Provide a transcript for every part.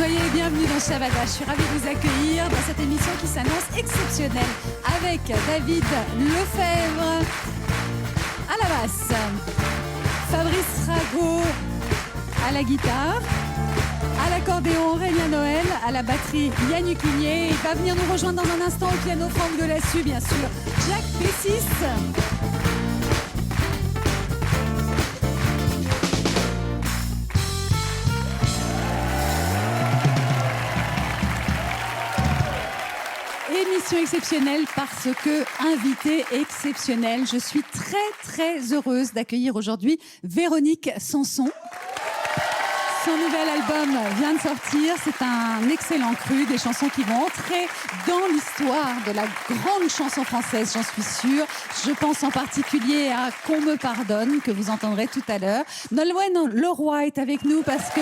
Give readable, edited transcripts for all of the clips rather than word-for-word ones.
Soyez les bienvenus dans Shabada. Je suis ravie de vous accueillir dans cette émission qui s'annonce exceptionnelle avec David Lefebvre à la basse, Fabrice Rago à la guitare, à l'accordéon Aurélien Noël, à la batterie Yannick Hunier. Il va venir nous rejoindre dans un instant au piano Franck Delassus, bien sûr, Jacques Pessis. Émission exceptionnelle parce que invité exceptionnel. Je suis très heureuse d'accueillir aujourd'hui Véronique Sanson. Son nouvel album vient de sortir. C'est un excellent cru, des chansons qui vont entrer dans l'histoire de la grande chanson française, j'en suis sûre. Je pense en particulier à Qu'on me pardonne, que vous entendrez tout à l'heure. Nolwenn Leroy est avec nous parce que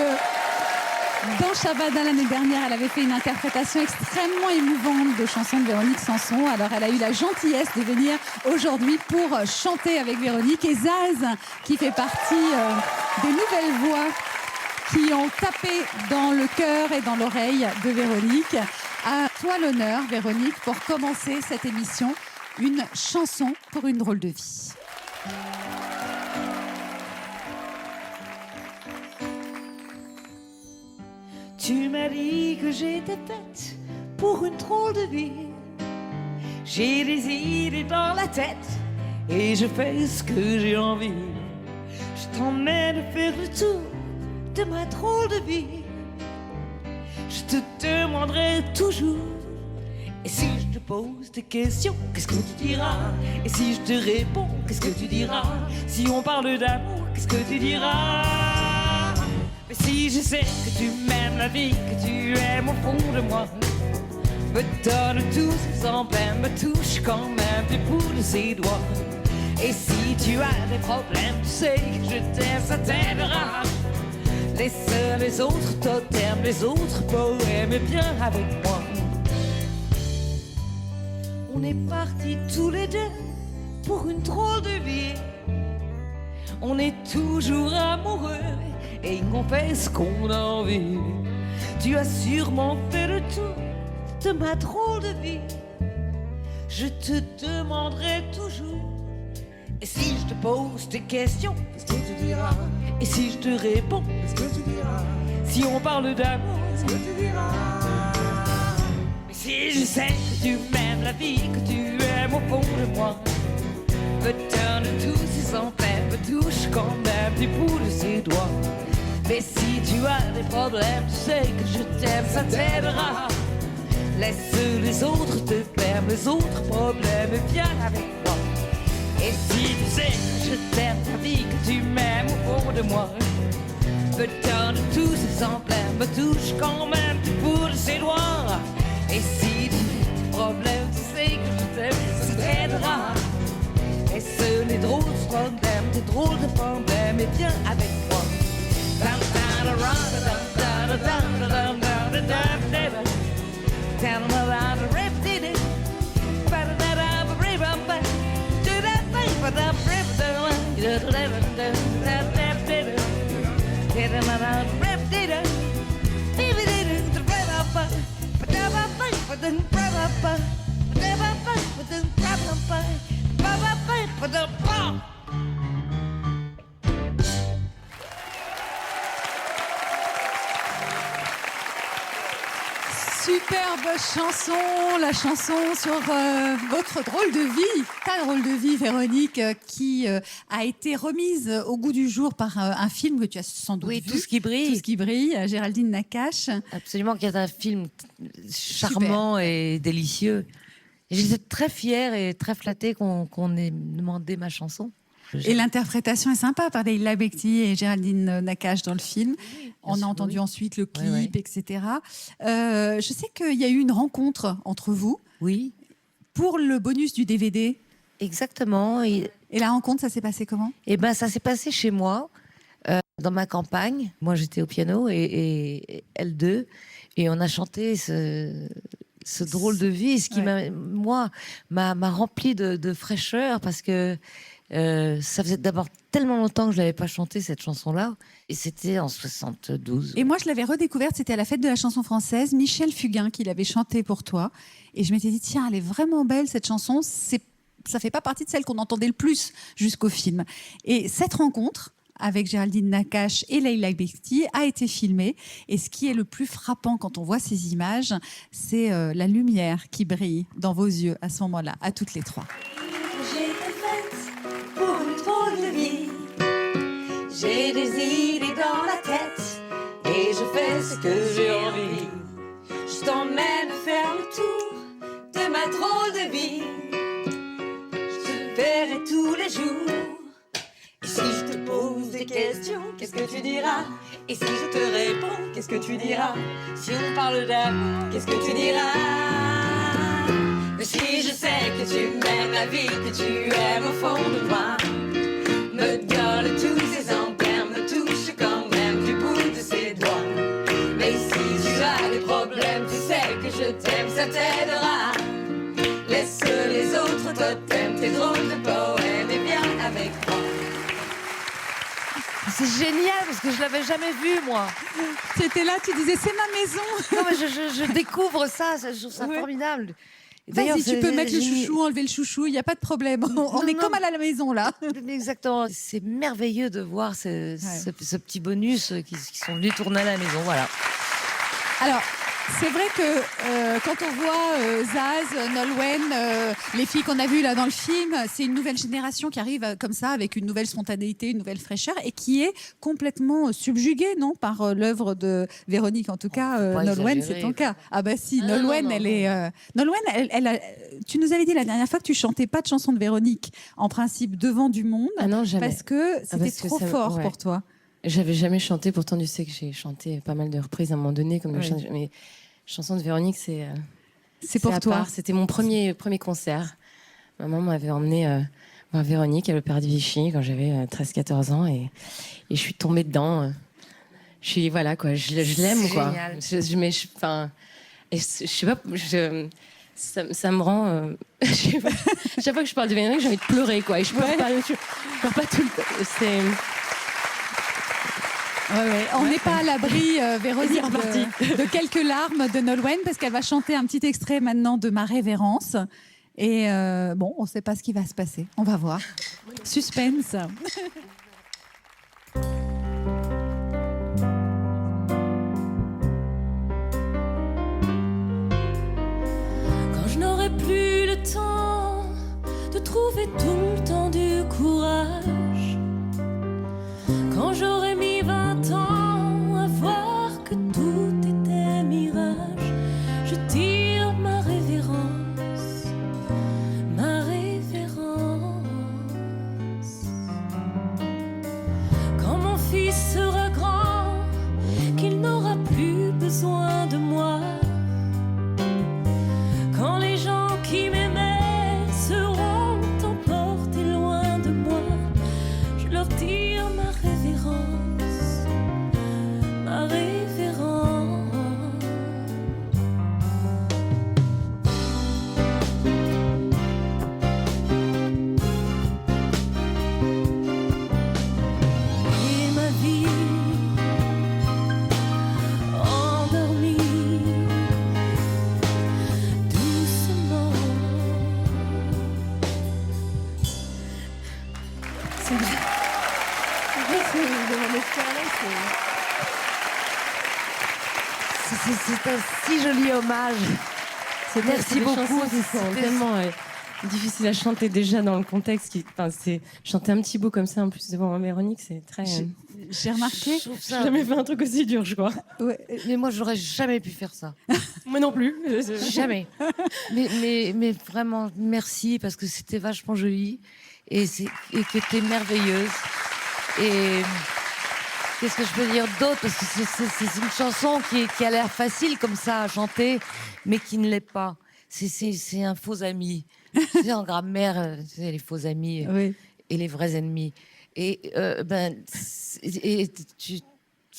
dans Shabada, l'année dernière, elle avait fait une interprétation extrêmement émouvante de chansons de Véronique Sanson. Alors, elle a eu la gentillesse de venir aujourd'hui pour chanter avec Véronique. Et Zaz, qui fait partie des nouvelles voix qui ont tapé dans le cœur et dans l'oreille de Véronique. À toi l'honneur, Véronique, pour commencer cette émission, une chanson pour une drôle de vie. Tu m'as dit que j'étais faite pour une drôle de vie. J'ai des idées dans la tête et je fais ce que j'ai envie. Je t'emmène faire le tour de ma drôle de vie. Je te demanderai toujours. Et si je te pose des questions, qu'est-ce que tu diras? Et si je te réponds, qu'est-ce que tu diras? Si on parle d'amour, qu'est-ce que tu diras? Mais si je sais que tu m'aimes la vie, que tu aimes au fond de moi, me donne tous ces emblèmes, me touche quand même du bout de ses doigts. Et si tu as des problèmes, tu sais que je t'aime, ça t'aidera. Laisse les autres totems, les autres poèmes, viens avec moi. On est partis tous les deux pour une drôle de vie. On est toujours amoureux et on fait ce qu'on a envie. Tu as sûrement fait le tour de ma drôle de vie. Je te demanderai toujours. Et si je te pose des questions, qu'est-ce que tu diras? Et si je te réponds, qu'est-ce que tu diras? Si on parle d'amour, qu'est-ce que tu diras? Mais si je sais que tu m'aimes la vie, que tu aimes au fond de moi, me donne tous ces emblèmes, me touche quand même du bout de ses doigts. Mais si tu as des problèmes, tu sais que je t'aime, ça t'aidera. Laisse les autres te perdre, les autres problèmes, viens avec moi. Et si tu sais que je t'aime, ta vie, que tu m'aimes au fond de moi, me donne tous ces emblèmes, me touche quand même du bout de ses doigts. Et si tu as des problèmes, tu sais que je t'aime, ça t'aidera. Et ce les drôles de problèmes, des drôles de problèmes, et viens avec moi. Superbe chanson, la chanson sur votre drôle de vie, ta drôle de vie, Véronique, qui a été remise au goût du jour par un film que tu as sans doute vu. Oui, Tout ce qui brille. Tout ce qui brille, Géraldine Nakache. Absolument, qui est un film charmant et délicieux. Et j'étais très fière et très flattée qu'on ait demandé ma chanson. Et l'interprétation est sympa par Leila Bekti et Géraldine Nakache dans le film. Oui, on a entendu ensuite le clip, oui. etc. Je sais qu'il y a eu une rencontre entre vous. Oui. Pour le bonus du DVD. Exactement. Et la rencontre, ça s'est passé comment? Eh ben, ça s'est passé chez moi, dans ma campagne. Moi, j'étais au piano et elle deux. Et on a chanté ce drôle de vie, ce qui m'a rempli de fraîcheur parce que Ça faisait d'abord tellement longtemps que je l'avais pas chantée, cette chanson-là, et c'était en 72. Et moi, je l'avais redécouverte, c'était à la fête de la chanson française, Michel Fugain qui l'avait chantée pour toi. Et je m'étais dit, tiens, elle est vraiment belle cette chanson, ça fait pas partie de celle qu'on entendait le plus jusqu'au film. Et cette rencontre avec Géraldine Nakache et Leïla Bekti a été filmée. Et ce qui est le plus frappant quand on voit ces images, c'est la lumière qui brille dans vos yeux à ce moment-là, à toutes les trois. J'ai été faite pour une drôle de vie. J'ai des idées dans la tête et je fais ce que j'ai envie. Je t'emmène faire le tour de ma drôle de vie. Je te verrai tous les jours. Et si je te pose des questions, qu'est-ce que tu diras? Et si je te réponds, qu'est-ce que tu diras? Si on parle d'amour, qu'est-ce que tu diras? Mais si je sais que tu m'aimes la vie, que tu aimes au fond de moi, me donne tous ces emblèmes, me touche quand même du bout de ses doigts. Mais si tu as des problèmes, tu sais que je t'aime, ça t'aidera. Laisse les autres totems, tes drôles de poèmes, et viens avec moi. C'est génial parce que je l'avais jamais vu, moi. Tu étais là, tu disais, c'est ma maison. Non, mais je découvre ça, je trouve ça formidable. Vas-y, tu peux mettre le chouchou, enlever le chouchou, il n'y a pas de problème. On est comme à la maison, là. Exactement. C'est merveilleux de voir ce petit bonus qui sont venus tourner à la maison, voilà. Alors, c'est vrai que quand on voit Zaz, Nolwenn, les filles qu'on a vues là dans le film, c'est une nouvelle génération qui arrive comme ça, avec une nouvelle spontanéité, une nouvelle fraîcheur, et qui est complètement subjuguée, non, par l'œuvre de Véronique. En tout cas, Nolwenn, c'est ton cas. Ah bah si, Nolwenn, elle est... Nolwenn, tu nous avais dit la dernière fois que tu chantais pas de chansons de Véronique, en principe, devant du monde. Ah non, jamais. Parce que c'était trop fort pour toi. J'avais jamais chanté, pourtant tu sais que j'ai chanté pas mal de reprises à un moment donné, comme mais chanson de Véronique, c'est pour toi. C'était mon premier concert. Maman m'avait emmené voir Véronique à l'Opéra de Vichy quand j'avais 13-14 ans et je suis tombée dedans. Voilà quoi, je l'aime quoi. Je sais pas, ça me rend. Chaque fois que je parle de Véronique, j'ai envie de pleurer quoi. Et je pleure pas tout le temps. On n'est pas à l'abri, Véronique, de quelques larmes de Nolwenn, parce qu'elle va chanter un petit extrait maintenant de Ma révérence. Et bon, on ne sait pas ce qui va se passer. On va voir. Suspense. Quand je n'aurai plus le temps de trouver tout le temps du courage, quand j'aurai mis 20 ans à voir que tout était mirage, je tire ma révérence, ma révérence. Quand mon fils sera grand, qu'il n'aura plus besoin de moi, quand les gens qui m'aimaient seront emportés loin de moi, je leur tire ma révérence, ma révérence. Et ma vie endormie doucement. C'est un si joli hommage. Merci beaucoup. C'est tellement difficile à chanter déjà dans le contexte. Chanter un petit bout comme ça en plus devant Véronique, c'est très. J'ai remarqué. J'ai jamais fait un truc aussi dur, je crois. Mais moi, j'aurais jamais pu faire ça. Moi non plus. Jamais. Mais vraiment, merci parce que c'était vachement joli et que t'es merveilleuse. Et qu'est-ce que je peux dire d'autre? Parce que c'est une chanson qui a l'air facile comme ça à chanter, mais qui ne l'est pas. C'est un faux ami. Tu sais, en grammaire, tu sais, les faux amis et les vrais ennemis. Et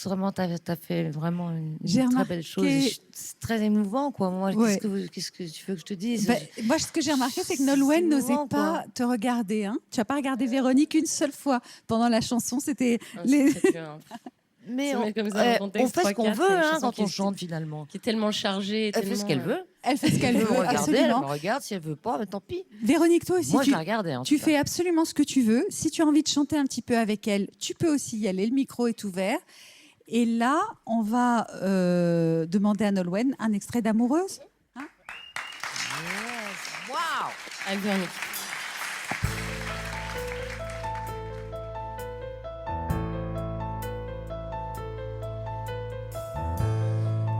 vraiment, t'as fait vraiment une J'ai très belle chose. C'est très émouvant, quoi. Moi, Ouais. qu'est-ce que tu veux que je te dise? Moi, ce que j'ai remarqué, c'est que Nolwenn n'osait pas te regarder. Hein. Tu n'as pas regardé Véronique une seule fois pendant la chanson. C'était Mais on fait ce qu'on veut quand on chante, finalement. Qui est tellement chargée. Elle fait ce qu'elle veut. Elle fait ce qu'elle veut, absolument. Elle me regarde, si elle veut pas, tant pis. Véronique, toi aussi, moi, je la regardais. Tu fais absolument ce que tu veux. Si tu as envie de chanter un petit peu avec elle, tu peux aussi y aller. Le micro est ouvert. Et là, on va demander à Nolwenn un extrait d'Amoureuse. Hein? Yes. Waouh! Allez, Véronique.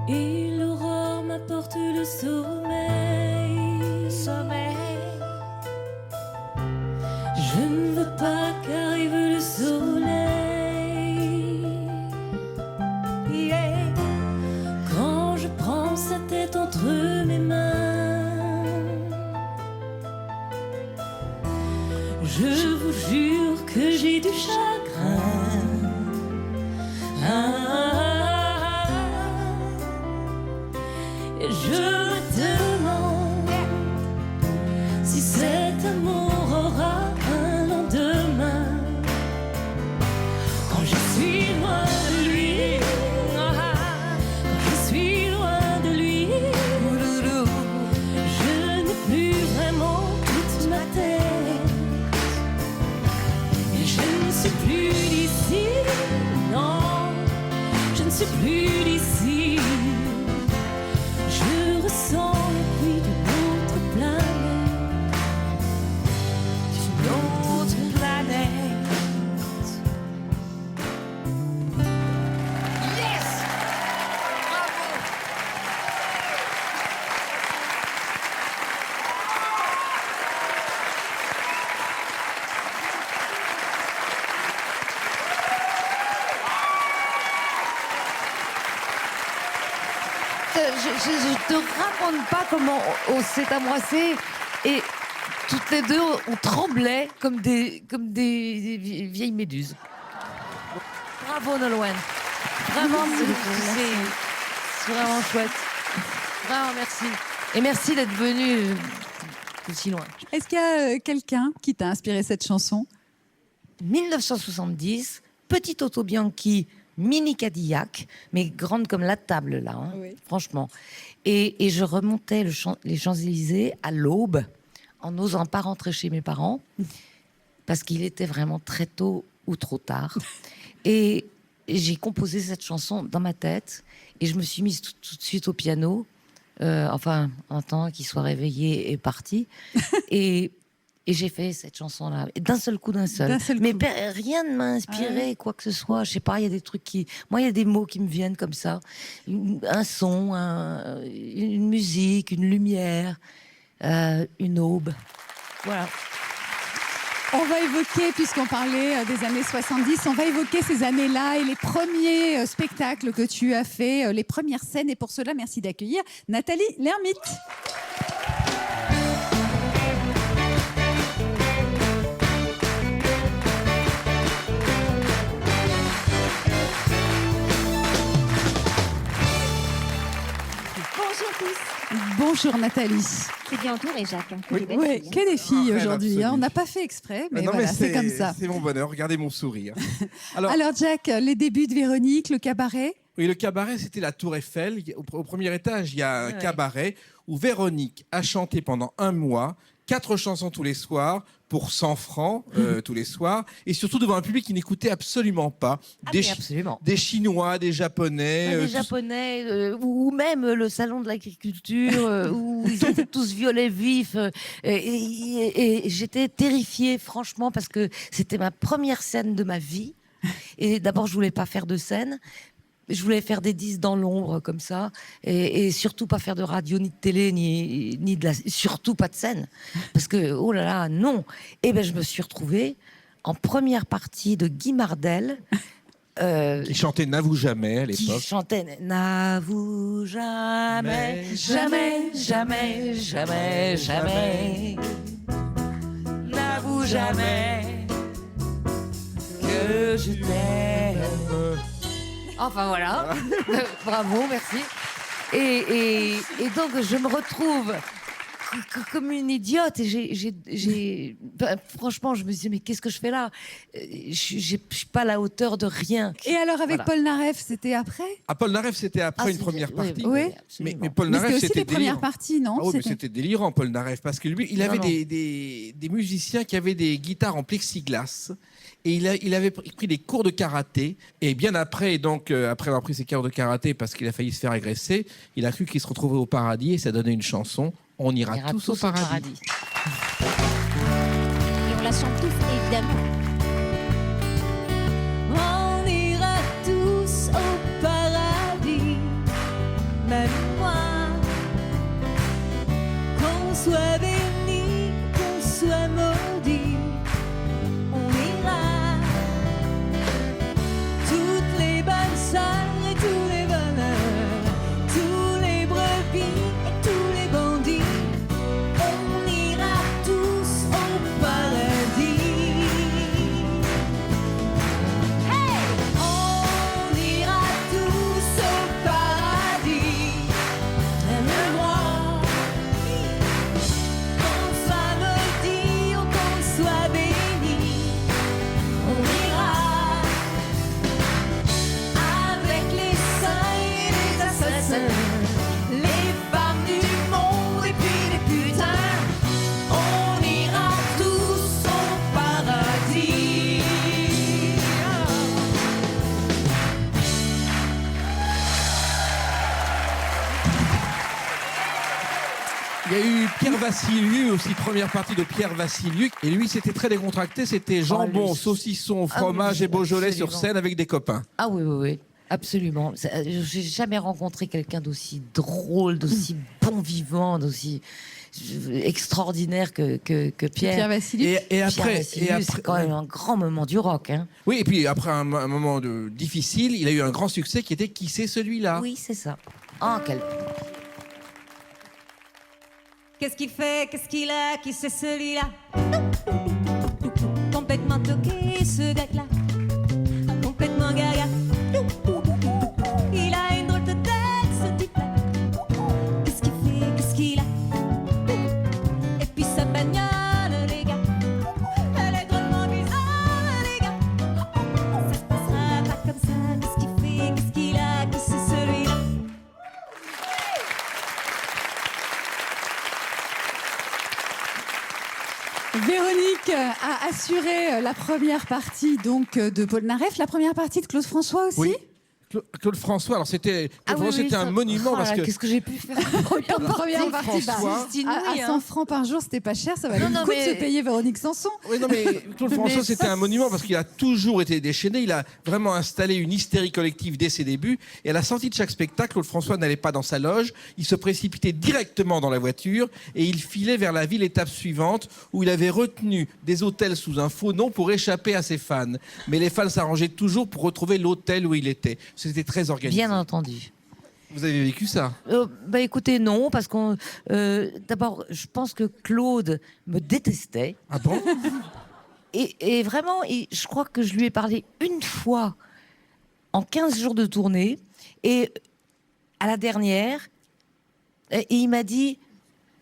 Et l'aurore m'apporte le sommeil. Je ne veux pas qu'arrive le soleil. Yeah. Quand je prends sa tête entre mes mains, je vous jure que j'ai du chagrin. Et je me demande si cet amour aura un lendemain. Quand je suis loin de lui, quand je suis loin de lui, je n'ai plus vraiment toute ma tête. Et je ne suis plus d'ici, non, je ne suis plus d'ici. Je ressens le bruit d'une autre planète. D'une autre planète. Yes! Bravo! Je te raconte pas comment on s'est embrassés et toutes les deux on tremblait comme des vieilles méduses. Bravo Nolwenn. Vraiment, c'est vraiment chouette. Vraiment merci. Et merci d'être venue aussi loin. Est-ce qu'il y a quelqu'un qui t'a inspiré cette chanson? 1970, petite Auto Bianchi, mini Cadillac, mais grande comme la table là, hein, oui. Franchement. Et je remontais les Champs-Élysées à l'aube, en n'osant pas rentrer chez mes parents, parce qu'il était vraiment très tôt ou trop tard. Et j'ai composé cette chanson dans ma tête, et je me suis mise tout de suite au piano, enfin, en attendant qu'il soit réveillé et parti. Et j'ai fait cette chanson-là, d'un seul coup, d'un seul. Mais rien ne m'a inspiré, quoi que ce soit. Je sais pas, il y a des trucs qui... Moi, il y a des mots qui me viennent comme ça. Un son, une musique, une lumière, une aube. Voilà. On va évoquer, puisqu'on parlait des années 70, on va évoquer ces années-là et les premiers spectacles que tu as fait, les premières scènes. Et pour cela, merci d'accueillir Nathalie Lermite. Bonjour Nathalie. C'est bien entouré, Jacques. Oui, que des filles aujourd'hui. On n'a pas fait exprès, mais voilà, c'est comme ça. C'est mon bonheur, regardez mon sourire. Alors Jack, les débuts de Véronique, le cabaret. Oui, le cabaret, c'était la Tour Eiffel. Au premier étage, il y a un cabaret où Véronique a chanté pendant 1 mois, 4 chansons tous les soirs, pour 100 francs tous les soirs, et surtout devant un public qui n'écoutait absolument pas. Absolument. Des Chinois, des Japonais. Des Japonais, ou même le salon de l'agriculture, où ils étaient tous violets vifs. Et j'étais terrifiée, franchement, parce que c'était ma première scène de ma vie. Et d'abord, je voulais pas faire de scène. Je voulais faire des disques dans l'ombre comme ça, et surtout pas faire de radio ni de télé ni surtout pas de scène, parce que oh là là non. Et ben je me suis retrouvée en première partie de Guy Mardel, qui chantait N'avoue jamais à l'époque. Qui chantait N'avoue jamais, jamais, jamais, jamais, jamais, n'avoue jamais que je t'aime. Enfin voilà. Bravo, merci. Et donc je me retrouve comme une idiote et franchement je me dis mais qu'est-ce que je fais là, je suis pas à la hauteur de rien. Et alors avec Paul Naref, c'était après? Paul Naref, c'était après une première partie. Oui. Mais Paul Naref, c'était les premières parties, non? Ah oui, mais c'était délirant, Paul Naref, parce que lui, il avait des musiciens qui avaient des guitares en plexiglas. Et il avait pris des cours de karaté. Et bien après, donc, après avoir pris ses cours de karaté, parce qu'il a failli se faire agresser, il a cru qu'il se retrouvait au paradis et ça donnait une chanson. On ira tous au paradis. Et on la chante tous, évidemment. On ira tous au paradis, même moi. Qu'on soit béni, qu'on soit maudit, on ira. Toutes les bonnes sœurs et tous les bonheurs, tous les brebis et tous les bandits, on ira tous au paradis. Hey! On ira tous au paradis, même moi. Qu'on soit maudit ou qu'on soit béni, on ira. Avec les saints et les assassins, les femmes du monde et puis les putains, on ira tous au paradis. Il y a eu Pierre Vassiliou aussi, première partie de Pierre Vassiliou. Et lui, c'était très décontracté. C'était jambon, saucisson, fromage et Beaujolais sur scène avec des copains. Ah oui, absolument. J'ai jamais rencontré quelqu'un d'aussi drôle, d'aussi bon vivant, d'aussi extraordinaire que Pierre. Pierre Vassiliou. Et après, c'est quand même un grand moment du rock. Hein. Oui, et puis après un moment difficile, il a eu un grand succès qui était Qui c'est celui-là? Oui, c'est ça. Oh, quel... Qu'est-ce qu'il fait? Qu'est-ce qu'il a? Qui c'est celui-là? Complètement toqué, ce gars-là. Complètement gaga. Il a une drôle de tête, ce type-là. Qu'est-ce qu'il fait? Qu'est-ce qu'il a? Et puis sa bagnole, les gars. Elle est drôlement bizarre, les gars. Ça se passera pas comme ça. Qu'est-ce qu'il fait? Qu'est-ce qu'il a? Qui c'est celui-là? Véronique a assuré la première partie donc de Paul Naref, la première partie de Claude François aussi. Oui. Claude François, alors c'était un monument parce que qu'est-ce que j'ai pu faire Comme première partie, François. à 100 francs par jour, c'était pas cher, ça valait le coup de se payer Véronique Sanson. Oui, non, mais Claude François, c'était un monument parce qu'il a toujours été déchaîné. Il a vraiment installé une hystérie collective dès ses débuts. Et à la sortie de chaque spectacle, Claude François n'allait pas dans sa loge. Il se précipitait directement dans la voiture et il filait vers la ville étape suivante où il avait retenu des hôtels sous un faux nom pour échapper à ses fans. Mais les fans s'arrangeaient toujours pour retrouver l'hôtel où il était. C'était très organisé. Bien entendu. Vous avez vécu ça? Écoutez, non, parce qu'on... d'abord, je pense que Claude me détestait. Ah bon? Et vraiment, je crois que je lui ai parlé une fois en 15 jours de tournée. Et à la dernière, et il m'a dit,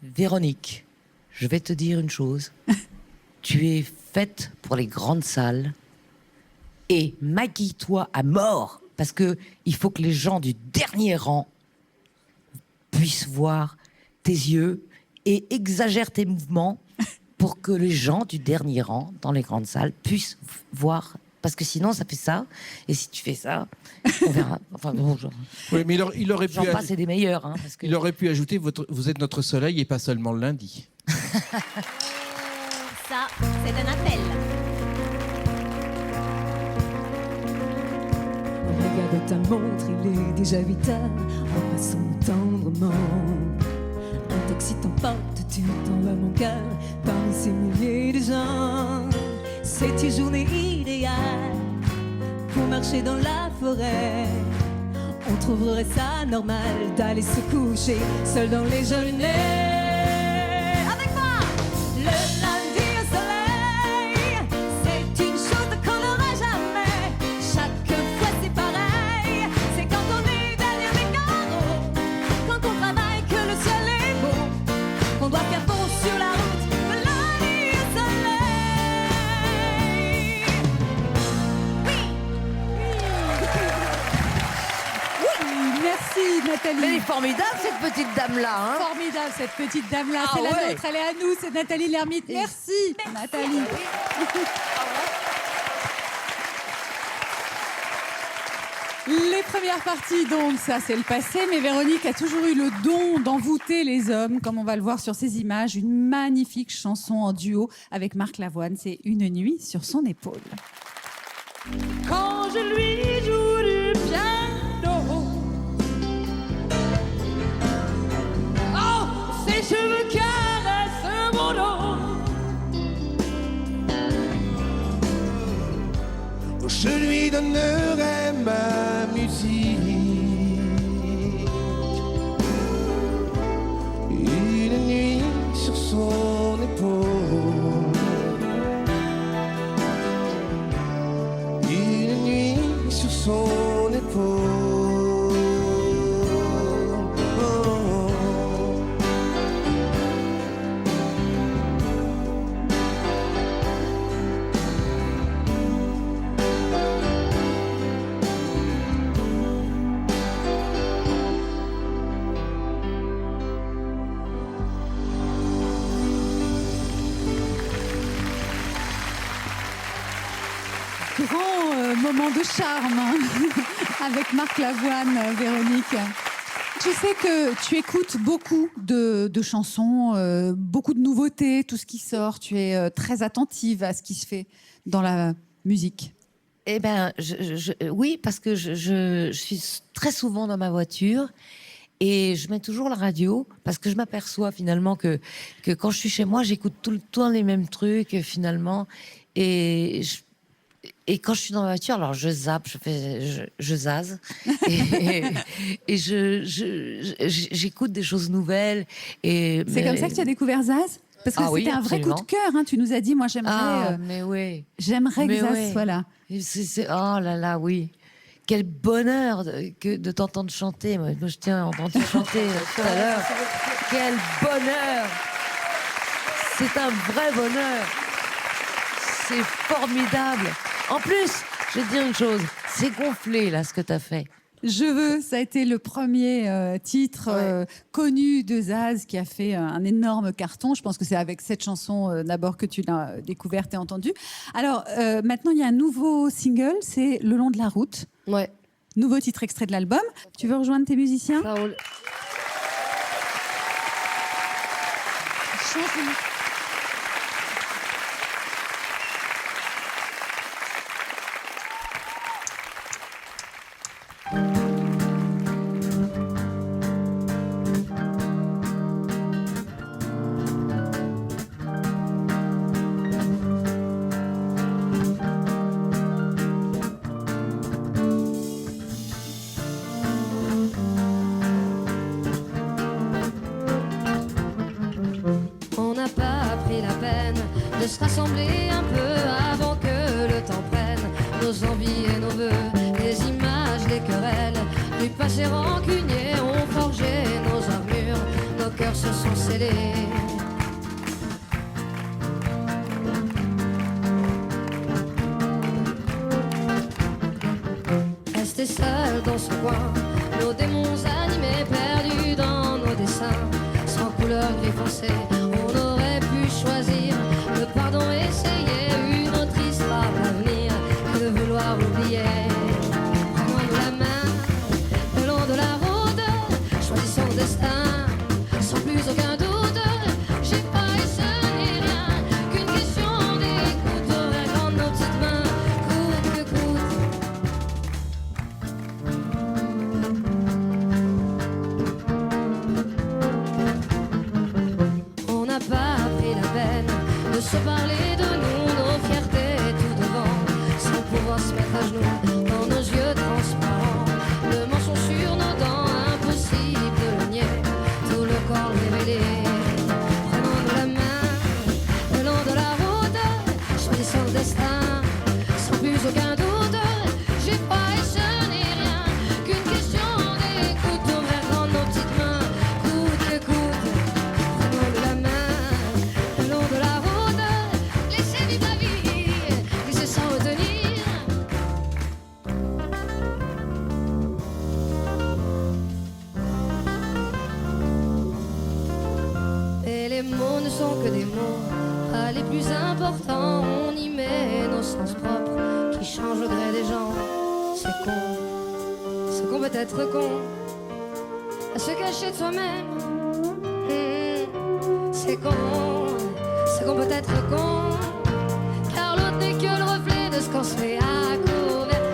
Véronique, je vais te dire une chose. Tu es faite pour les grandes salles et maquille-toi à mort. Parce qu'il faut que les gens du dernier rang puissent voir tes yeux et exagèrent tes mouvements pour que les gens du dernier rang, dans les grandes salles, puissent voir. Parce que sinon, ça fait ça. Et si tu fais ça, on verra. Enfin, bon, oui, mais il aurait pu... J'en passe, c'est des meilleurs. Hein, parce que... Il aurait pu ajouter vous êtes notre soleil et pas seulement le lundi. Ça, c'est un appel. Regarde ta montre, il est déjà 8 heures. En passant tendrement, un taxi t'emporte, tu tombes à mon cœur parmi ces milliers de gens. C'est une journée idéale pour marcher dans la forêt. On trouverait ça normal d'aller se coucher seul dans les jeunes-nez. Avec moi, le lundi au soleil, c'est une chose qu'on n'aura jamais. Chaque fois c'est pareil, Merci Nathalie. Elle est formidable cette petite dame-là. Hein. Formidable cette petite dame-là. Ah C'est la ouais. nôtre, elle est à nous, c'est Nathalie Lermite. Merci Nathalie. Les premières parties, donc, ça c'est le passé, mais Véronique a toujours eu le don d'envoûter les hommes, comme on va le voir sur ces images. Une magnifique chanson en duo avec Marc Lavoine, c'est Une nuit sur son épaule. Quand je lui joue du piano, oh, ses cheveux caressent mon dos. Je lui donnerai ma musique, une nuit sur son épaule, une nuit sur son épaule. Grand moment de charme hein, avec Marc Lavoine, Véronique. Je sais que tu écoutes beaucoup de chansons, beaucoup de nouveautés, tout ce qui sort. Tu es très attentive à ce qui se fait dans la musique. Eh ben, oui, parce que je suis très souvent dans ma voiture et je mets toujours la radio parce que je m'aperçois finalement que quand je suis chez moi, j'écoute tout le temps les mêmes trucs finalement. Et quand je suis dans ma voiture, alors je zappe, je zase et j'écoute des choses nouvelles. C'est comme ça que tu as découvert Zaz ? Parce que c'était un vrai coup de cœur. Hein. Tu nous as dit, moi j'aimerais, mais oui. J'aimerais que Zaz soit là. Oh là là, oui. Quel bonheur de t'entendre chanter. Moi, je tiens à entendre chanter tout à l'heure. Quel bonheur. C'est un vrai bonheur. C'est formidable. En plus, je vais te dire une chose. C'est gonflé, là, ce que tu as fait. Je veux, ça a été le premier titre connu de Zaz qui a fait un énorme carton. Je pense que c'est avec cette chanson d'abord que tu l'as découverte et entendue. Alors, maintenant, il y a un nouveau single, c'est Le long de la route. Ouais. Nouveau titre extrait de l'album. Tu veux rejoindre tes musiciens ? Ça roule. Change-nous. De se rassembler un peu avant que le temps prenne nos envies et nos vœux, les images, les querelles du passé rancunier ont forgé nos armures, nos cœurs se sont scellés. Restés seuls dans ce coin, nos démons animés, perdus dans nos dessins, sans couleur gris foncé, on aurait pu choisir le pardon, essayer une autre histoire à venir que de vouloir oublier. Prenons-nous la main le long de la route, choisissons le destin sans plus aucun doute. J'ai pas et ce n'est rien qu'une question d'écoute. Regarde nos petites mains, coûte que coûte. On n'a pas pris la peine de se parler de nous, nos fiertés tout devant, sans pouvoir se mettre à genoux dans nos yeux transparents. Le mensonge sur nos dents, impossible de le nier. sont que des mots. Pas les plus importants, on y met nos sens propres qui changent au gré des gens. C'est con, ce qu'on peut être con, à se cacher de soi-même. C'est con, ce qu'on peut être con, car l'autre n'est que le reflet de ce qu'on se fait à couvert.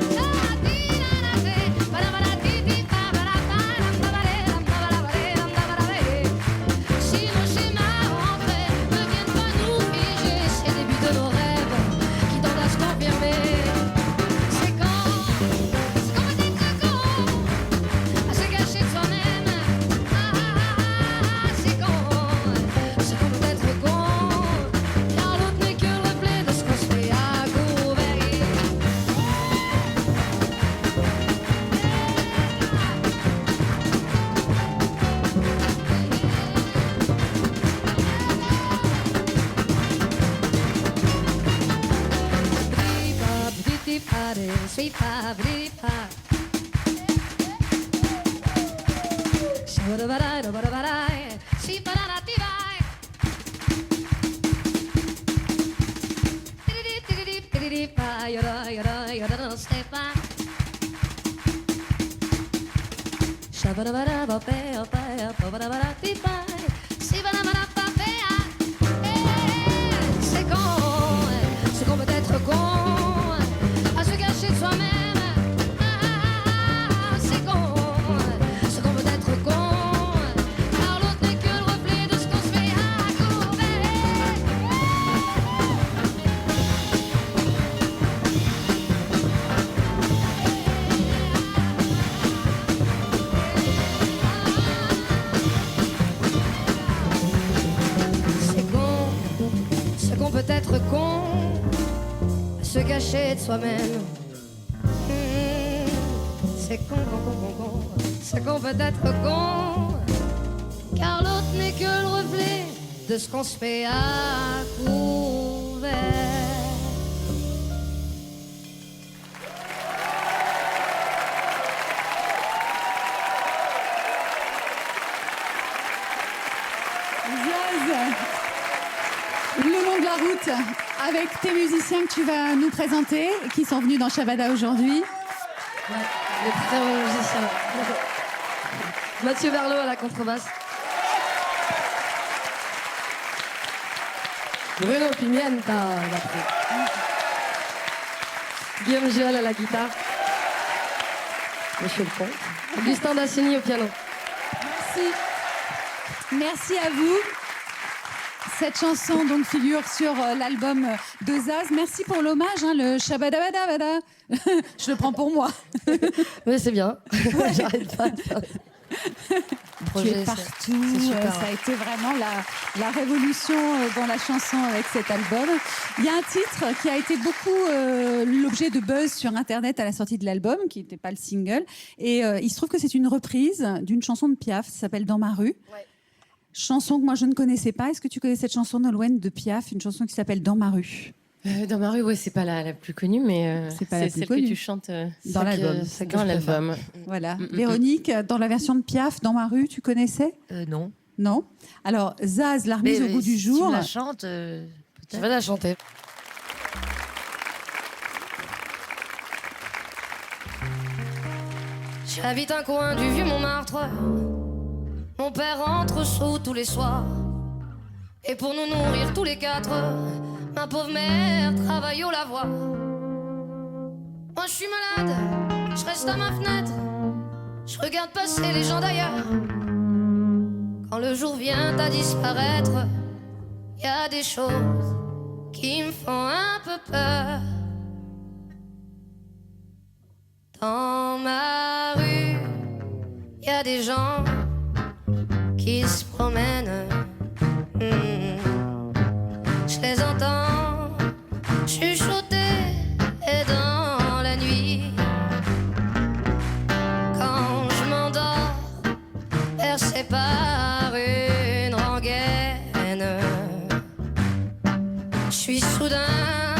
Si nos schémas ancrés ne viennent pas nous figer, c'est le début de nos rêves qui tendent à se confirmer. C'est con, ce qu'on peut être con, à se cacher de soi-même. C'est con, ce qu'on peut être con, car l'autre n'est que le reflet de ce qu'on se fait à couvert. Sweet pie, pretty pie. Shabba-dabba-da-da-ba-da-ba-da. Sweet banana-ti-bye. Tiddy-dee-tiddy-dee-tiddy-dee-pie. Yoda-yoda-yoda-step-pie. Shabba-dabba-da-ba-ba-ba-ba-ba-da-ba-da-ti-bye. Si-ba-da-ba-da-ba-ba-ba. C'est con, c'est qu'on peut être con, à se cacher de soi-même. C'est con, ce qu'on peut être con, car l'autre n'est que le reflet de ce qu'on se fait à couvert. C'est con, ce qu'on peut être con, à se cacher de soi-même. C'est con, con, con, con, con, ce qu'on peut être con, car l'autre n'est que le reflet de ce qu'on se fait à couvert. Zaz, le long de la route avec tes musiciens que tu vas nous présenter, qui sont venus dans Shabada aujourd'hui. Ouais, les très bons musiciens. Mathieu Berlot à la contrebasse. Bruno Pimienta à la batterie. Guillaume Juel à la guitare. Monsieur le Comte. Augustin Dassigny au piano. Merci. Merci à vous. Cette chanson donc figure sur l'album de Zaz. Merci pour l'hommage, hein, le Shabadabadabada. Je le prends pour moi. Oui, c'est bien. J'arrête pas de faire. Tu es partout. Ça a été vraiment la révolution dans la chanson avec cet album. Il y a un titre qui a été beaucoup l'objet de buzz sur Internet à la sortie de l'album, qui n'était pas le single. Et il se trouve que c'est une reprise d'une chanson de Piaf, ça s'appelle Dans ma rue. Ouais. Chanson que moi je ne connaissais pas. Est-ce que tu connais cette chanson Nolwenn de Piaf, une chanson qui s'appelle Dans ma rue? Dans ma rue, ouais, c'est pas la plus connue, mais c'est pas la plus celle connue. Que tu chantes dans l'album. Dans l'album. Voilà. Véronique, dans la version de Piaf, Dans ma rue, tu connaissais? Non. Non. Alors Zaz l'a remise au goût du jour. Tu la chantes, je vais la chanter. J'habite un coin du vieux Montmartre. Mon père rentre sous tous les soirs. Et pour nous nourrir tous les quatre, ma pauvre mère travaille au lavoir. Moi je suis malade, je reste à ma fenêtre. Je regarde passer les gens d'ailleurs. Quand le jour vient à disparaître, y a des choses qui me font un peu peur. Dans ma rue, y a des gens qui se promènent. Je les entends chuchoter et dans la nuit. Quand je m'endors, bercé par une rengaine, je suis soudain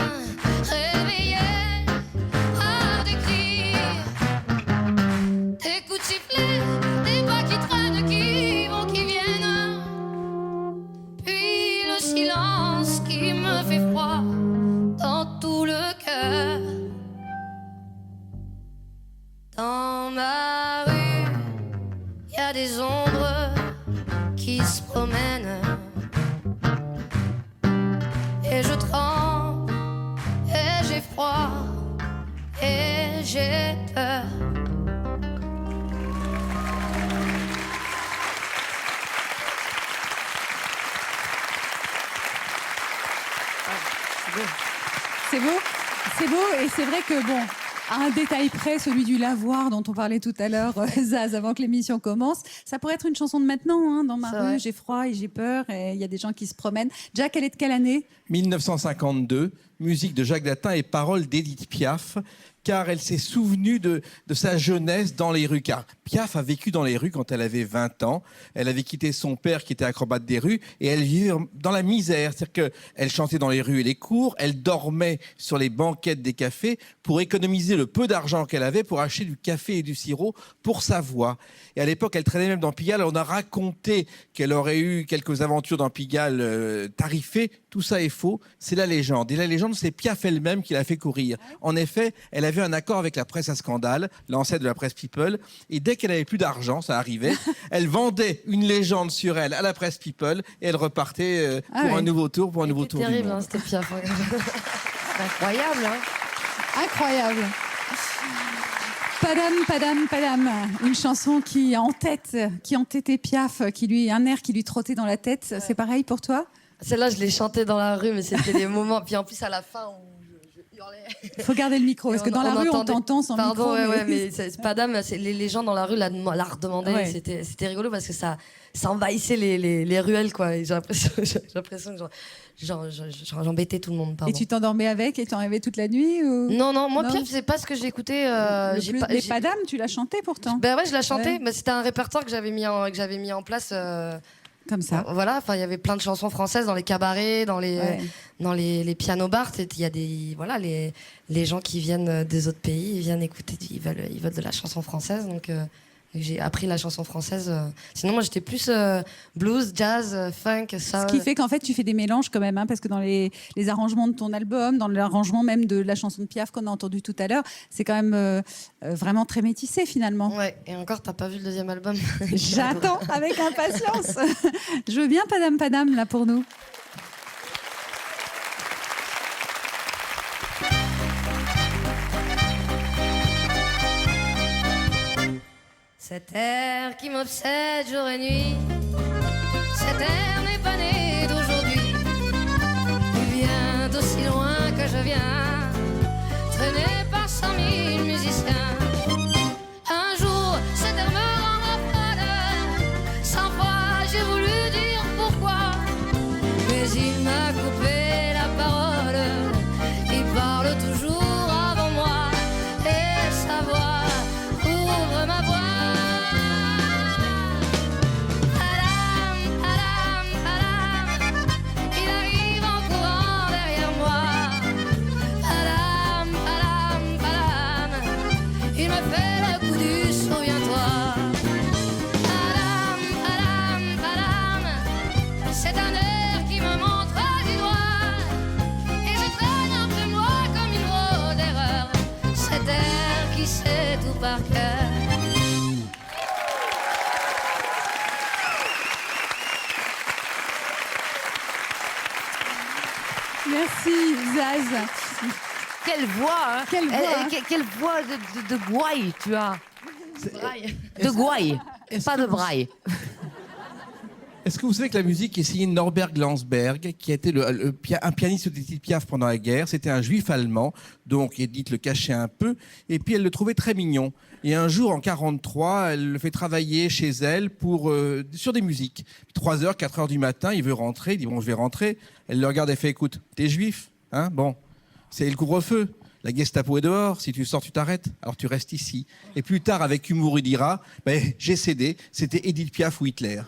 réveillé par des cris, des coups de sifflet, des pas qui traînent, qui vont, qui viennent. Puis le a des ombres qui se promènent. Et je tremble, et j'ai froid, et j'ai peur. C'est beau, et c'est vrai que bon, à un détail près, celui du lavoir dont on parlait tout à l'heure, Zaz, avant que l'émission commence, ça pourrait être une chanson de maintenant, hein, dans ma rue, j'ai froid et j'ai peur, et il y a des gens qui se promènent. Jack, elle est de quelle année ? 1952, musique de Jacques Datin et paroles d'Édith Piaf, car elle s'est souvenue de sa jeunesse dans les rues. Car Piaf a vécu dans les rues quand elle avait 20 ans. Elle avait quitté son père qui était acrobate des rues et elle vivait dans la misère. C'est-à-dire qu'elle chantait dans les rues et les cours, elle dormait sur les banquettes des cafés pour économiser le peu d'argent qu'elle avait pour acheter du café et du sirop pour sa voix. Et à l'époque, elle traînait même dans Pigalle. On a raconté qu'elle aurait eu quelques aventures dans Pigalle tarifées. Tout ça est faux, c'est la légende. Et la légende, c'est Piaf elle-même qui l'a fait courir. En effet, elle avait un accord avec la presse à scandale, l'ancêtre de la presse People, et dès qu'elle avait plus d'argent, ça arrivait, elle vendait une légende sur elle à la presse People, et elle repartait pour un nouveau tour, pour un nouveau tour terrible, du monde. c'était Piaf. C'est incroyable, hein. Incroyable. Padam, une chanson qui entêtait Piaf, un air qui lui trottait dans la tête. C'est pareil pour toi ? Celle-là, je l'ai chantée dans la rue, mais c'était des moments. Puis en plus, à la fin, je hurlais. Il faut garder le micro, parce que dans la rue, on t'entend sans micro. Pardon, mais c'est pas d'âme. Les gens dans la rue la redemandaient. Ouais. C'était rigolo parce que ça envahissait les ruelles, quoi. Et j'ai l'impression que j'embêtais tout le monde. Pardon. Et tu t'endormais avec et t'en rêvais toute la nuit ou... Non, moi, Piaf, c'est pas ce que j'écoutais. Mais Padam, tu l'as chanté pourtant. Ben ouais, je la chantais. Ouais. Mais c'était un répertoire que j'avais mis en place. Comme ça. Voilà, il y avait plein de chansons françaises dans les cabarets, dans les piano bars. Il y a les gens qui viennent des autres pays, ils viennent écouter, ils veulent de la chanson française. Donc j'ai appris la chanson française. Sinon, moi, j'étais plus blues, jazz, funk, soul. Ce qui fait qu'en fait, tu fais des mélanges quand même, hein, parce que dans les arrangements de ton album, dans l'arrangement même de la chanson de Piaf qu'on a entendu tout à l'heure, c'est quand même vraiment très métissé finalement. Ouais, et encore, t'as pas vu le deuxième album. J'attends avec impatience. Je veux bien Padam, là, pour nous. Cet air qui m'obsède jour et nuit, cet air n'est pas né d'aujourd'hui. Il vient d'aussi loin que je viens, traîné par 100 000 musiciens. Un jour, cet air me rendra froide, 100 fois j'ai voulu dire pourquoi, mais il m'a coupé la parole. Il parle toujours avant moi, et sa voix ouvre ma voix. Par cœur. Merci Zaz. Quelle voix, hein. Quelle voix de gouaille tu as. De gouaille, pas de braille. Est-ce que vous savez que la musique est signée de Norbert Glansberg, qui a été un pianiste d'Édith Piaf pendant la guerre. C'était un juif allemand, donc Édith le cachait un peu, et puis elle le trouvait très mignon. Et un jour, en 1943, elle le fait travailler chez elle sur des musiques. 3h, 4h du matin, il veut rentrer, il dit « bon, je vais rentrer ». Elle le regarde et fait « écoute, t'es juif, hein, bon, c'est le couvre-feu. La Gestapo est dehors, si tu sors, tu t'arrêtes, alors tu restes ici. » Et plus tard, avec humour, il dira « j'ai cédé, c'était Édith Piaf ou Hitler ».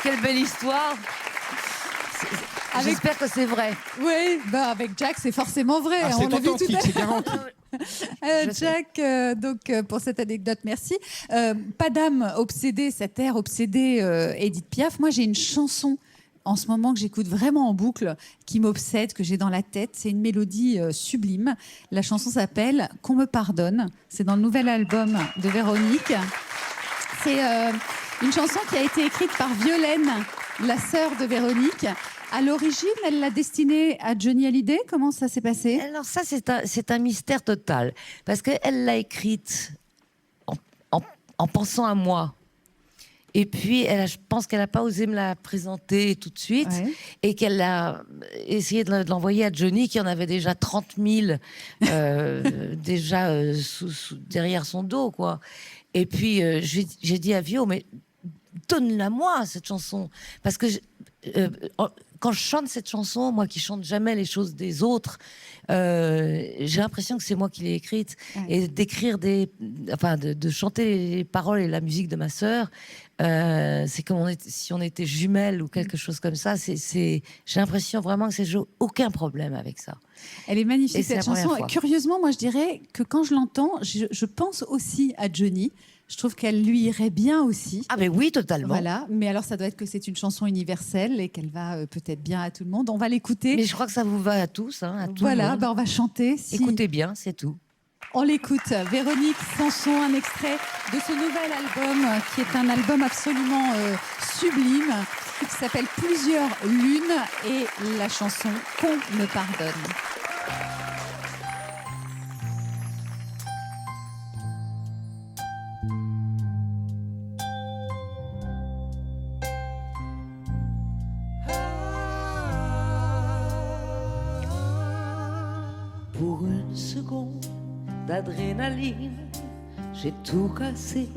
Quelle belle histoire. J'espère que c'est vrai. Oui, avec Jack, c'est forcément vrai. Ah, on l'a vu authentique, c'est garanti. Jack, pour cette anecdote, merci. Padam, obsédé, cet air obsédé, Édith Piaf. Moi, j'ai une chanson en ce moment que j'écoute vraiment en boucle, qui m'obsède, que j'ai dans la tête. C'est une mélodie sublime. La chanson s'appelle « Qu'on me pardonne ». C'est dans le nouvel album de Véronique. C'est une chanson qui a été écrite par Violaine, la sœur de Véronique. À l'origine, elle l'a destinée à Johnny Hallyday. Comment ça s'est passé? Alors ça, c'est un mystère total. Parce qu'elle l'a écrite en pensant à moi. Et puis, je pense qu'elle n'a pas osé me la présenter tout de suite. Ouais. Et qu'elle a essayé de l'envoyer à Johnny, qui en avait déjà 30 000 derrière son dos, quoi. Et puis, j'ai dit à Vio, mais donne-la moi, cette chanson. Parce que quand je chante cette chanson, moi qui chante jamais les choses des autres, j'ai l'impression que c'est moi qui l'ai écrite. Ouais. Et d'écrire de chanter les paroles et la musique de ma sœur, c'est comme si on était jumelles ou quelque chose comme ça. J'ai l'impression vraiment que j'ai aucun problème avec ça. Elle est magnifique, cette chanson. Curieusement, moi je dirais que quand je l'entends, je pense aussi à Johnny. Je trouve qu'elle lui irait bien aussi. Ah mais oui, totalement. Voilà, mais alors ça doit être que c'est une chanson universelle et qu'elle va peut-être bien à tout le monde. On va l'écouter. Mais je crois que ça vous va à tous, hein, à tout voilà, le monde. On va chanter. Écoutez bien, c'est tout. On l'écoute. Véronique Sanson, un extrait de ce nouvel album qui est un album absolument sublime qui s'appelle Plusieurs lunes et la chanson Qu'on me pardonne. Pour une seconde d'adrénaline, j'ai tout cassé.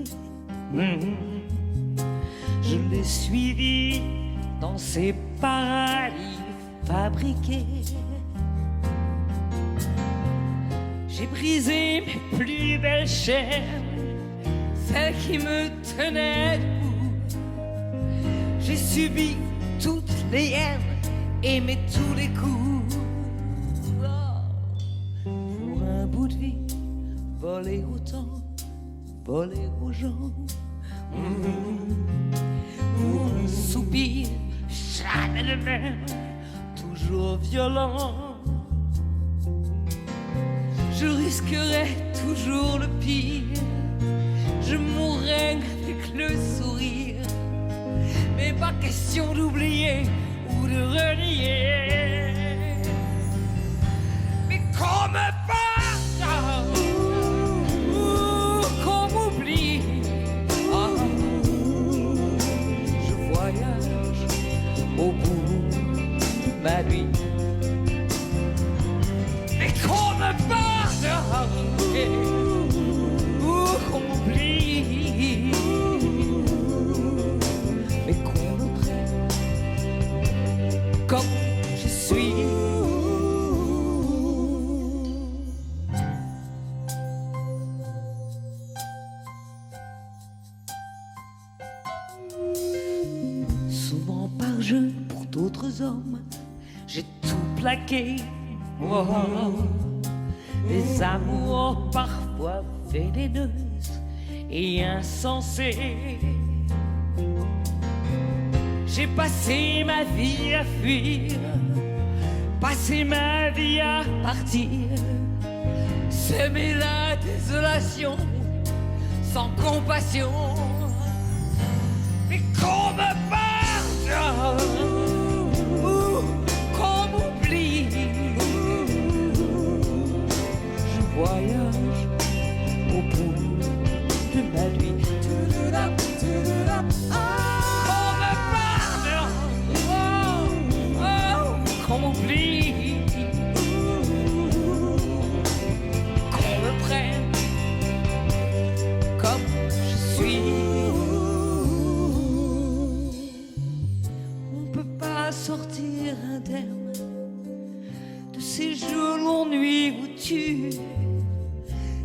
Je l'ai suivi dans ses paradis fabriqués. J'ai brisé mes plus belles chaînes, celles qui me tenaient debout. J'ai subi toutes les haines, aimé tous les coups. Voler au temps, voler aux gens. Pour un soupir, jamais le même, toujours violent. Je risquerais toujours le pire, je mourrais avec le sourire. Mais pas question d'oublier ou de renier. Mais qu'on me pardonne, qu'on m'oublie. Ah, je voyage au bout de ma nuit. Mais qu'on me pardonne ou qu'on m'oublie. Mais qu'on me prenne comme je suis. Souvent par jeu pour d'autres hommes, j'ai tout plaqué. Oh, des amours parfois vénéneuses et insensées. J'ai passé ma vie à fuir, passé ma vie à partir, semer la désolation sans compassion. Mais qu'on me pardonne ou qu'on m'oublie. Je voyage au bout de ma nuit. Qu'on me pardonne, qu'on m'oublie. Qu'on me prenne comme je suis. On peut pas sortir indemne de ces jours longues nuits où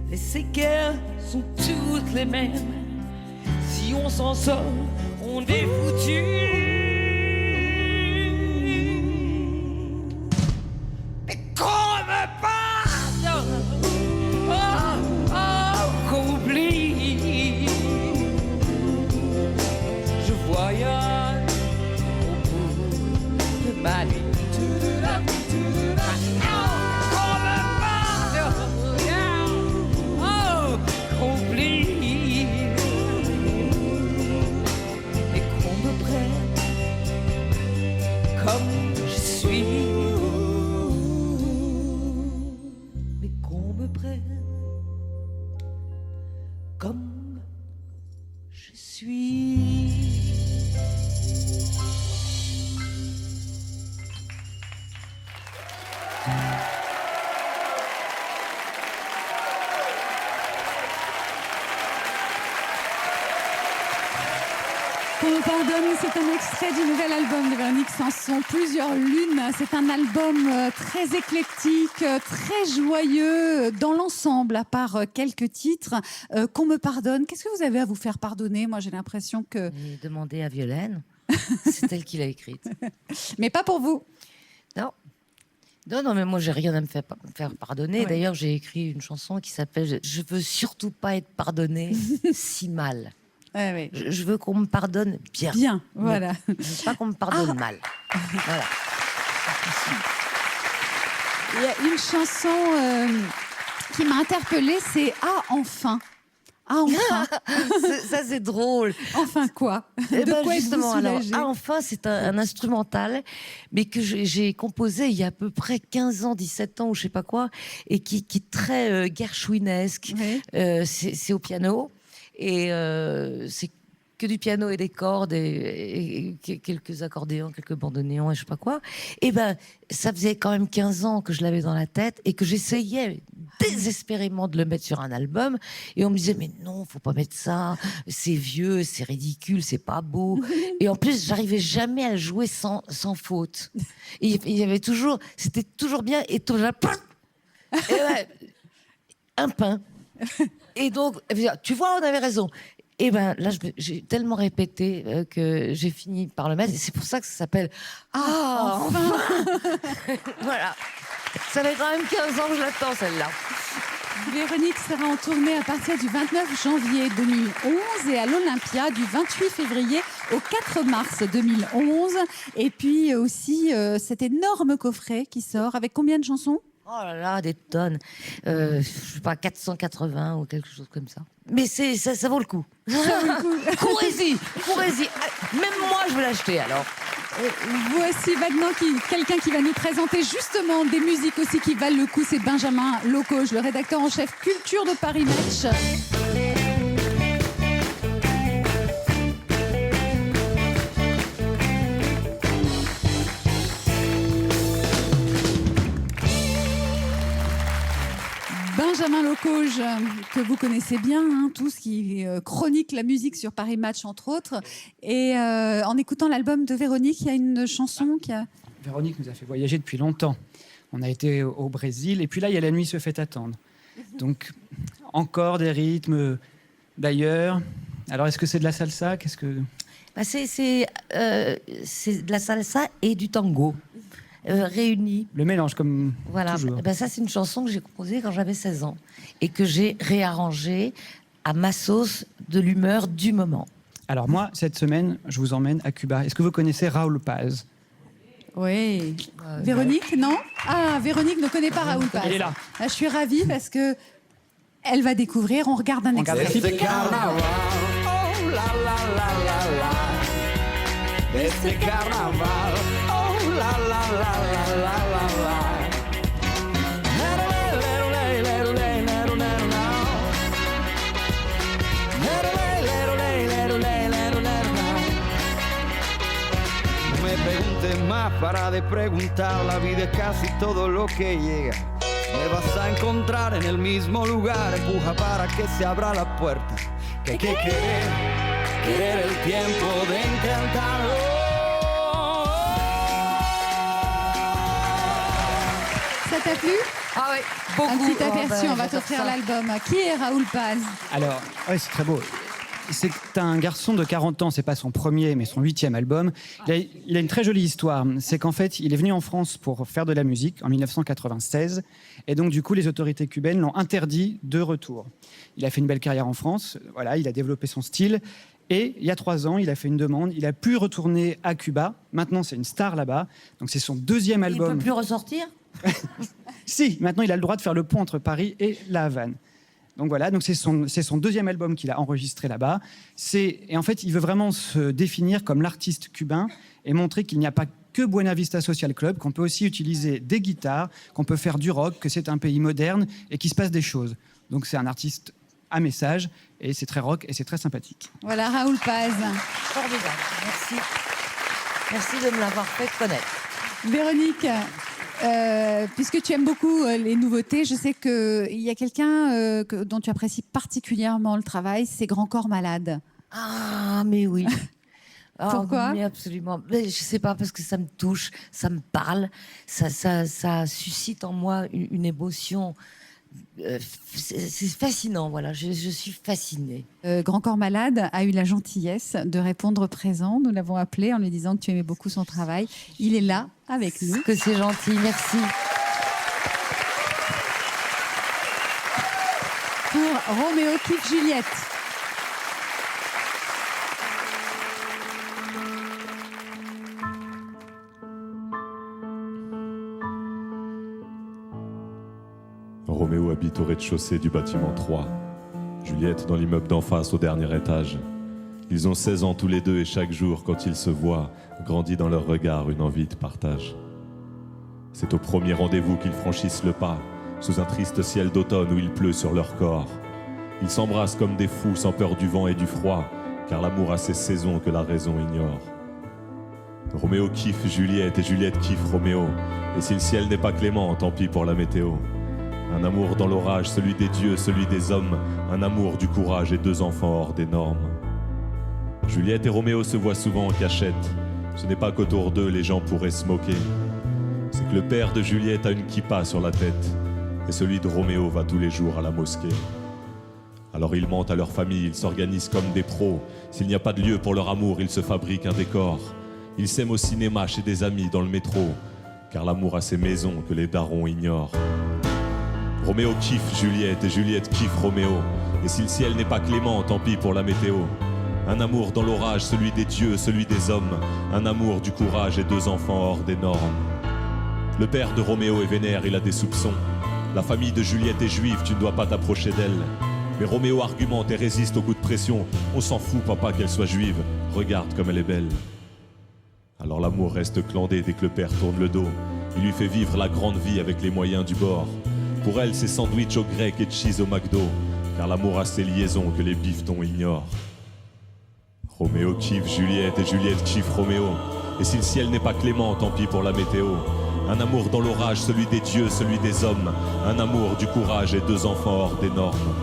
les séquelles sont toutes les mêmes. Si on s'en sort, on est foutu. Mais qu'on me pardonne, qu'on oublie. Je voyage au bout comme je suis. Qu'on me pardonne, c'est un extrait du nouvel album de Véronique Sanson, Plusieurs lunes. C'est un album très éclectique, très joyeux dans l'ensemble, à part quelques titres. Qu'on me pardonne, qu'est-ce que vous avez à vous faire pardonner? Moi, j'ai l'impression que... J'ai demandé à Violaine, c'est elle qui l'a écrite. Mais pas pour vous. Non. Non, mais moi, j'ai rien à me faire pardonner. Ouais. D'ailleurs, j'ai écrit une chanson qui s'appelle « Je veux surtout pas être pardonnée si mal ». Ouais. Je veux qu'on me pardonne bien. Bien, voilà. Je veux pas qu'on me pardonne mal. Voilà. Il y a une chanson qui m'a interpellée, c'est « Ah, enfin ». Ah, enfin. Ça, c'est drôle. Enfin quoi? De quoi justement, êtes-vous alors, soulagée? Ah, enfin, c'est un instrumental, mais que j'ai composé il y a à peu près 15 ans, 17 ans, ou je sais pas quoi, et qui est très gershwinesque. Oui. C'est au piano, et c'est que du piano et des cordes, et quelques accordéons, quelques bandoneons, et je sais pas quoi. Et ben, ça faisait quand même 15 ans que je l'avais dans la tête, et que j'essayais désespérément de le mettre sur un album, et on me disait mais non, faut pas mettre ça, c'est vieux, c'est ridicule, c'est pas beau. Et en plus j'arrivais jamais à le jouer sans faute. Et il y avait toujours, c'était toujours bien, et toujours et ouais, un pain. Et donc tu vois, on avait raison. Et ben là, j'ai tellement répété que j'ai fini par le mettre, et c'est pour ça que ça s'appelle Ah, enfin. Voilà. Ça fait quand même 15 ans que je l'attends, celle-là. Véronique sera en tournée à partir du 29 janvier 2011 et à l'Olympia du 28 février au 4 mars 2011. Et puis aussi cet énorme coffret qui sort avec combien de chansons? Oh là là, des tonnes. Je sais pas, 480 ou quelque chose comme ça. Mais ça vaut le coup. Courez-y. Même moi, je veux l'acheter alors. Voici maintenant quelqu'un qui va nous présenter justement des musiques aussi qui valent le coup. C'est Benjamin Locoge, le rédacteur en chef culture de Paris Match. Benjamin Locoge, que vous connaissez bien, hein, tous qui chroniquent la musique sur Paris Match, entre autres. Et en écoutant l'album de Véronique, il y a une chanson qui a... Véronique nous a fait voyager depuis longtemps. On a été au Brésil, et puis là, il y a La nuit se fait attendre. Donc, encore des rythmes d'ailleurs. Alors, est-ce que c'est de la salsa? Qu'est-ce que... C'est de la salsa et du tango. Réunis. Le mélange, comme voilà. toujours. Ça, c'est une chanson que j'ai composée quand j'avais 16 ans et que j'ai réarrangée à ma sauce de l'humeur du moment. Alors moi, cette semaine, je vous emmène à Cuba. Est-ce que vous connaissez Raúl Paz? Oui. Véronique, non? Ah, Véronique ne connaît pas Raúl Paz. Elle est là. Je suis ravie parce que elle va découvrir. On regarde un extrait. Desde carnaval, oh la la la la la. Desde carnaval, oh la la la la la la la. No me preguntes más, para de preguntar, la vida es casi todo lo que llega. Me vas a encontrar en el mismo lugar, empuja para que se abra la puerta. Que hay que querer el tiempo de intentarlo. Ça t'a plu? Ah oui, beaucoup. Un petit aperçu, on va j'adore t'offrir ça. l'album. Qui est Raúl Paz? Alors, ouais, c'est très beau. C'est un garçon de 40 ans, c'est pas son premier, mais son 8e album. Il a une très jolie histoire. C'est qu'en fait, il est venu en France pour faire de la musique en 1996. Et donc, du coup, les autorités cubaines l'ont interdit de retour. Il a fait une belle carrière en France. Voilà, il a développé son style. Et il y a 3 ans, il a fait une demande. Il a pu retourner à Cuba. Maintenant, c'est une star là-bas. Donc, c'est son 2e album. Il peut plus ressortir? Si, maintenant, il a le droit de faire le pont entre Paris et La Havane. Donc voilà, donc c'est son 2e album qu'il a enregistré là-bas. Et en fait, il veut vraiment se définir comme l'artiste cubain et montrer qu'il n'y a pas que Buena Vista Social Club, qu'on peut aussi utiliser des guitares, qu'on peut faire du rock, que c'est un pays moderne et qu'il se passe des choses. Donc c'est un artiste un message, et c'est très rock et c'est très sympathique. Voilà, Raoul Paz. Formidable, merci. Merci de me l'avoir fait connaître. Véronique, puisque tu aimes beaucoup les nouveautés, je sais qu'il y a quelqu'un dont tu apprécies particulièrement le travail, c'est Grand Corps Malade. Ah, mais oui. Pourquoi ? Mais absolument. Mais je sais pas, parce que ça me touche, ça me parle, ça suscite en moi une émotion. C'est fascinant, voilà. Je suis fascinée. Grand Corps Malade a eu la gentillesse de répondre présent. Nous l'avons appelé en lui disant que tu aimais beaucoup son travail. Il est là avec nous. Que c'est gentil, merci. Pour Roméo kiffe Juliette. Roméo habite au rez-de-chaussée du bâtiment 3. Juliette dans l'immeuble d'en face au dernier étage. Ils ont 16 ans tous les deux et chaque jour, quand ils se voient, grandit dans leur regard une envie de partage. C'est au premier rendez-vous qu'ils franchissent le pas, sous un triste ciel d'automne où il pleut sur leur corps. Ils s'embrassent comme des fous sans peur du vent et du froid, car l'amour a ses saisons que la raison ignore. Roméo kiffe Juliette et Juliette kiffe Roméo, et si le ciel n'est pas clément, tant pis pour la météo. Un amour dans l'orage, celui des dieux, celui des hommes, un amour du courage et 2 enfants hors des normes. Juliette et Roméo se voient souvent en cachette, ce n'est pas qu'autour d'eux les gens pourraient se moquer. C'est que le père de Juliette a une kippa sur la tête, et celui de Roméo va tous les jours à la mosquée. Alors ils mentent à leur famille, ils s'organisent comme des pros, s'il n'y a pas de lieu pour leur amour, ils se fabriquent un décor. Ils s'aiment au cinéma, chez des amis, dans le métro, car l'amour a ses maisons que les darons ignorent. Roméo kiffe Juliette et Juliette kiffe Roméo. Et si le ciel n'est pas clément, tant pis pour la météo. Un amour dans l'orage, celui des dieux, celui des hommes. Un amour du courage et 2 enfants hors des normes. Le père de Roméo est vénère, il a des soupçons. La famille de Juliette est juive, tu ne dois pas t'approcher d'elle. Mais Roméo argumente et résiste au coup de pression. On s'en fout, papa, qu'elle soit juive. Regarde comme elle est belle. Alors l'amour reste clandé dès que le père tourne le dos. Il lui fait vivre la grande vie avec les moyens du bord. Pour elle, c'est sandwich au grec et cheese au McDo, car l'amour a ses liaisons que les bifetons ignorent. Roméo kiffe Juliette et Juliette kiffe Roméo. Et si le ciel n'est pas clément, tant pis pour la météo. Un amour dans l'orage, celui des dieux, celui des hommes. Un amour du courage et 2 enfants hors des normes.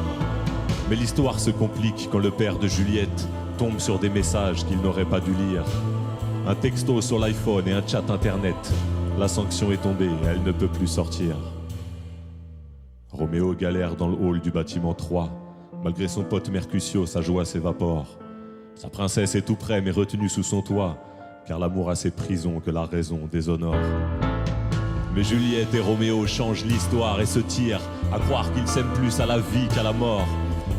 Mais l'histoire se complique quand le père de Juliette tombe sur des messages qu'il n'aurait pas dû lire. Un texto sur l'iPhone et un chat internet. La sanction est tombée, elle ne peut plus sortir. Roméo galère dans le hall du bâtiment 3. Malgré son pote Mercutio, sa joie s'évapore. Sa princesse est tout près, mais retenue sous son toit, car l'amour a ses prisons que la raison déshonore. Mais Juliette et Roméo changent l'histoire et se tirent à croire qu'ils s'aiment plus à la vie qu'à la mort.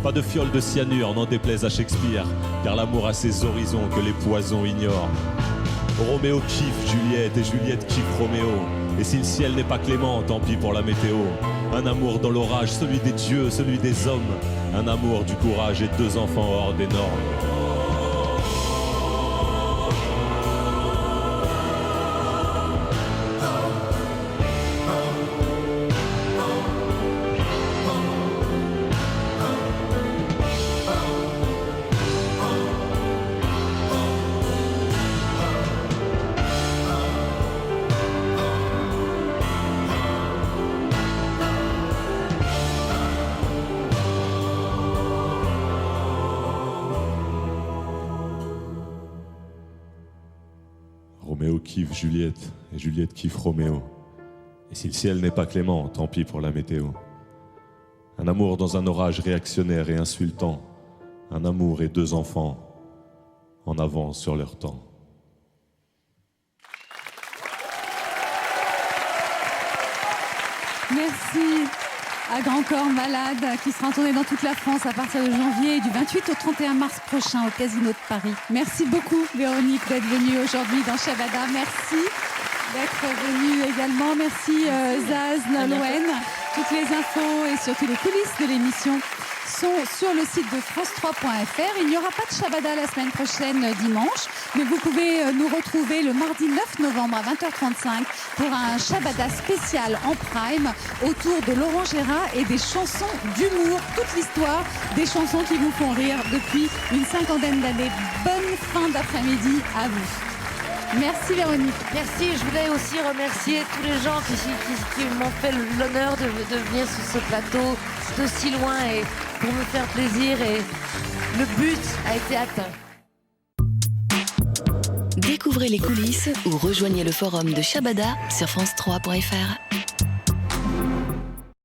Pas de fiole de cyanure, n'en déplaise à Shakespeare, car l'amour a ses horizons que les poisons ignorent. Roméo kiffe Juliette et Juliette kiffe Roméo. Et si le ciel n'est pas clément, tant pis pour la météo. Un amour dans l'orage, celui des dieux, celui des hommes. Un amour du courage et 2 enfants hors des normes. Roméo kiffe Juliette et Juliette kiffe Roméo. Et si le ciel n'est pas clément, tant pis pour la météo. Un amour dans un orage réactionnaire et insultant. Un amour et 2 enfants en avance sur leur temps. Merci à Grand Corps Malade qui sera en tournée dans toute la France à partir de janvier et du 28 au 31 mars prochain au Casino de Paris. Merci beaucoup Véronique d'être venue aujourd'hui dans Shabada. Merci d'être venue également. Merci Zaz, Nolwenn. Toutes les infos et surtout les coulisses de l'émission sont sur le site de France3.fr. Il n'y aura pas de Shabada la semaine prochaine dimanche, mais vous pouvez nous retrouver le mardi 9 novembre à 20h35 pour un Shabada spécial en prime autour de Laurent Gérard et des chansons d'humour, toute l'histoire des chansons qui vous font rire depuis une cinquantaine d'années. Bonne fin d'après-midi à vous. Merci Véronique. Merci, je voulais aussi remercier tous les gens qui m'ont fait l'honneur de venir sur ce plateau d'aussi loin et pour me faire plaisir, et le but a été atteint. Découvrez les coulisses ou rejoignez le forum de Shabada sur France3.fr.